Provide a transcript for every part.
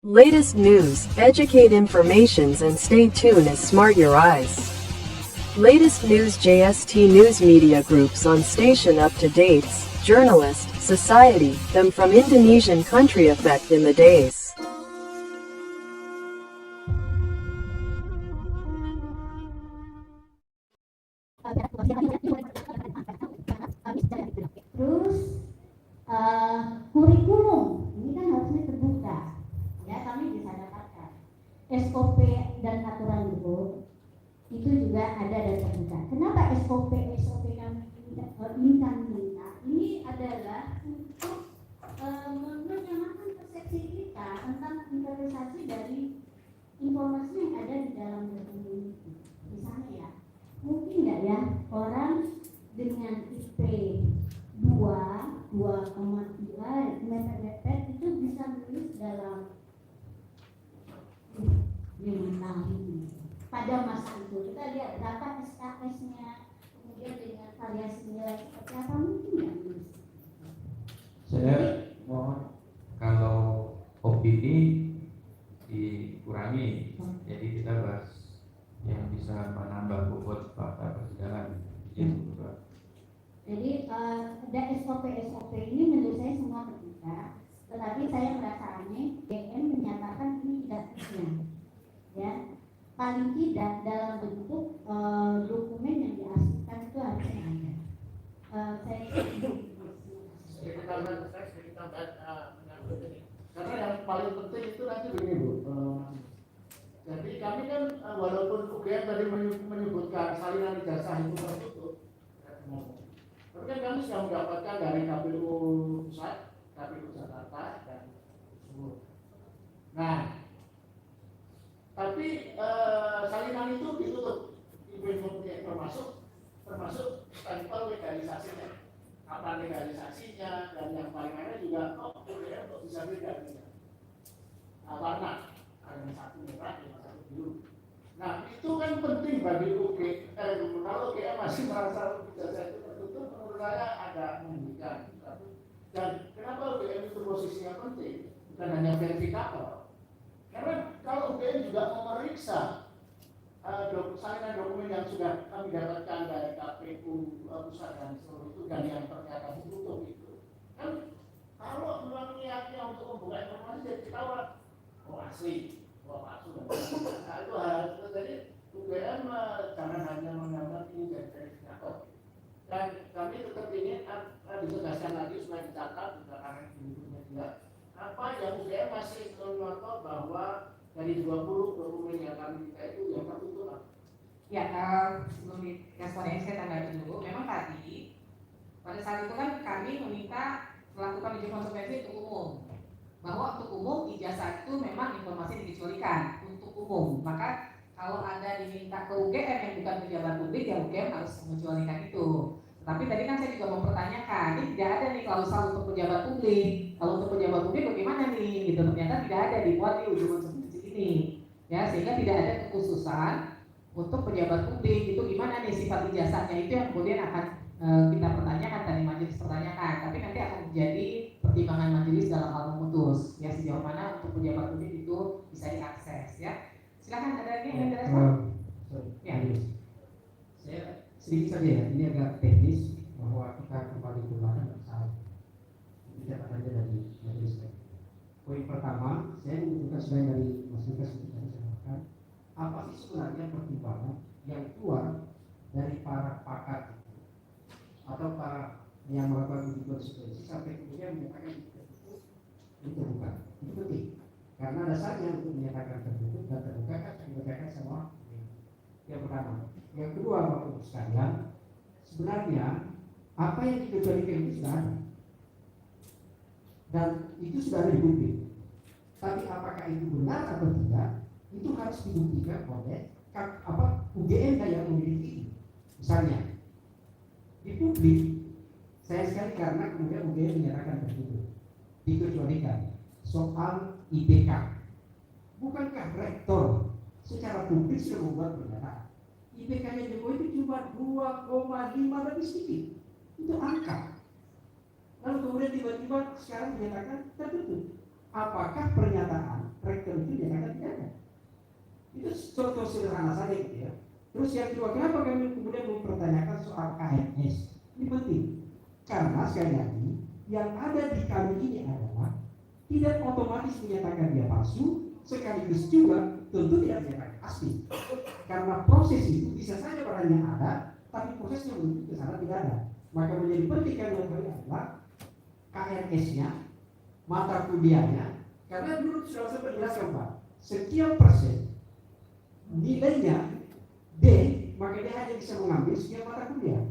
Latest news, educate informations and stay tuned as smart your eyes. Latest news JST News Media Groups on station up to dates, journalist, society, them from Indonesian country effect in the days. Terus kurikulum ini kan harusnya terbuka, ya kami bisa dapatkan SOP dan aturan itu juga ada dan terbuka. Kenapa SOP kami minta? Ini adalah untuk menyamakan persepsi kita tentang interpretasi dari informasi yang ada di dalam dokumen itu. Misalnya ya, mungkin nggak ya orang dengan IP 2,3 mepet itu bisa menulis dalam 5 tahun. Pada masa itu kita lihat berapa SKS-nya, kemudian dengan variasi nilai seperti apa, mungkin nggak menulis. Saya mohon kalau opini dikurangi, jadi kita bahas yang bisa menambah bobot fakta persidangan. Jadi ada SOP ini menurut saya semua terbuka, tetapi saya merasa aneh BN menyatakan ini tidak bisa, ya paling tidak dalam bentuk dokumen yang diaslikan itu harusnya ada. Saya karena yang paling penting itu nanti begini Bu. Jadi kami kan walaupun UGM tadi menyebutkan salinan ijazah itu tertutup, tapi kan kami sudah mendapatkan dari KPU Pusat, KPU Jakarta dan Sumut. Nah, tapi salinan itu ditutup, termasuk stempel legalisasinya, kapan legalisasinya, dan yang paling aneh juga UGM kok bisa beda warna, ada yang satu merah, yang satu biru. Nah, itu kan penting bagi UGM. Kalau UGM masih merasa ijazah itu tertutup, menurut saya agak menyulitkan. Dan kenapa UGM itu posisinya penting? Bukan hanya verifikator. Karena kalau UGM juga memeriksa salinan dokumen yang sudah kami dapatkan dari KPU Pusat dan seluruh itu, dan yang ternyata ditutup itu, kan kalau memang niatnya untuk membuka informasi jadi ketahuan, asli, palsu. Nah, itu harus jadi UGM jangan hanya menganggap ini jadi verifikator. Dan kami tetap ingin ditegaskan lagi supaya dicatat juga karena di media apa yang UGM masih mengontrol bahwa dari 20 dokumen yang kami minta itu yang tertutup. Ya, sebelum responnya saya tanggapi dulu. Memang tadi pada saat itu kan kami meminta melakukan uji konsekuensi untuk umum, bahwa untuk umum ijazah itu memang informasi dikecualikan untuk umum. Maka kalau ada diminta ke UGM yang bukan pejabat publik, ya UGM harus mengecualikan itu. Tapi tadi kan saya juga mempertanyakan, ini tidak ada nih klausal untuk pejabat publik. Kalau untuk pejabat publik bagaimana nih? Gitu, ternyata tidak ada dibuat di uji konsekuensi ini. Ya, sehingga tidak ada kekhususan untuk pejabat publik. Itu gimana nih sifat ijazahnya, itu yang kemudian akan kita pertanyakan, tadi majelis pertanyakan. Tapi nanti akan menjadi pertimbangan majelis dalam hal memutus. Ya, sejauh mana untuk pejabat publik itu bisa diakses. Ya, silakan ada lagi yang direspon. Ya. Saya sedikit saja ya, ini agak teknis bahwa kita kembali ke belakang saat tidak ada dari majelis. Poin pertama, saya menunjukkan selain dari Mas Lukas untuk saya sampaikan, apa sih sebenarnya pertimbangan yang keluar dari para pakar atau para yang melakukan uji konsekuensi sampai kemudian menyatakan itu bukan. Itu penting karena dasarnya untuk menyatakan tertutup dan terbuka kan dibacakan semua. Yang pertama. Yang kedua, Bapak Ibu sekalian, sebenarnya apa yang dikecualikan itu sudah ada dan itu sudah ada di publik. Tapi apakah itu benar atau tidak, itu harus dibuktikan oleh UGM yang memiliki itu. Misalnya di publik, saya sekali karena kemudian UGM menyatakan tertutup, dikecualikan soal IPK. Bukankah rektor secara publik sudah membuat pernyataan IPK-nya Jokowi itu cuma 2,5 lebih sedikit? Itu angka. Lalu kemudian tiba-tiba sekarang menyatakan tertutup. Apakah pernyataan Contoh sederhana saja gitu ya. Terus yang kedua, kenapa kami kemudian mempertanyakan soal KMS? Ini penting. Karena sekali lagi, yang ada di kami ini adalah tidak otomatis menyatakan dia palsu, sekaligus juga tentu tidak menyatakan asli. Karena proses itu bisa saja barangnya ada, tapi prosesnya menuju ke sana tidak ada. Maka menjadi penting kami adalah KMS-nya, mata kuliahnya, karena dulu sudah saya jelaskan Pak, sekian persen nilainya D, maka dia hanya bisa mengambil sekian mata kuliah.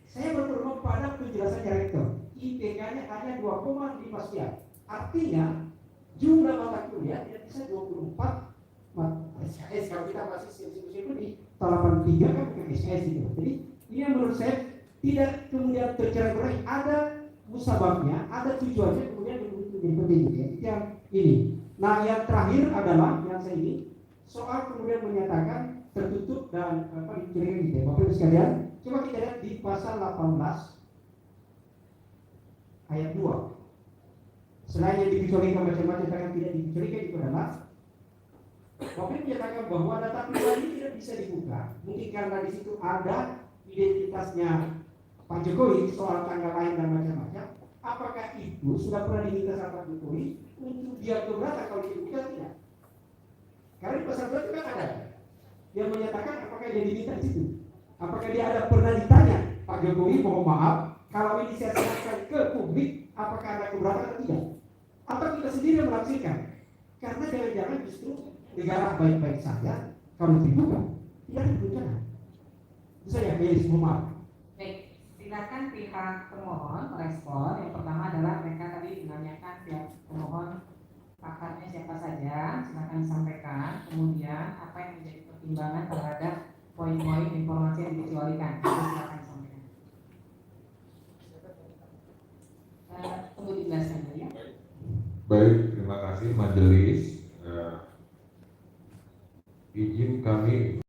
Saya berpedoman pada penjelasan rektor, IPK-nya hanya 2,5 sekian. Artinya jumlah mata kuliah tidak bisa 24 SKS. Kalau kita masih skripsi itu di 83 kan bukan SKS itu. Jadi ini yang menurut saya tidak kemudian tercerai-berai, ada musababnya, ada tujuannya, kemudian menjadi penting ya. Itu yang ini. Nah yang terakhir adalah yang saya ini soal kemudian menyatakan tertutup dan dicurigai gitu ya. Bapak Ibu sekalian, coba kita lihat di pasal 18 ayat 2. Selain yang dikecualikan macam-macam yang tidak dikecualikan itu adalah Bapak menyatakan bahwa data pribadi tidak bisa dibuka. Mungkin karena di situ ada identitasnya Pak Jokowi soal tanggal lahir dan macam-macam. Apakah itu sudah pernah diminta sama Pak Jokowi untuk dia keberatan kalau dibuka tidak? Karena di pasal 2 itu kan ada yang menyatakan apakah dia diminta di situ. Apakah dia ada pernah ditanya Pak Jokowi mohon maaf kalau ini saya serahkan ke publik apakah ada keberatan atau tidak? Atau kita sendiri yang menafsirkan? Karena jangan-jangan justru negara baik-baik saja kalau dibuka tidak ada bencana. Itu saya mohon maaf. Baik, silakan pihak pemohon merespon. Yang pertama adalah mereka tadi menanyakan pihak pemohon pakarnya siapa saja, silakan disampaikan. Kemudian apa yang menjadi pertimbangan terhadap poin-poin informasi yang dikecualikan, itu silakan disampaikan. Tunggu dijelaskan ya. Baik, terima kasih majelis. Izin kami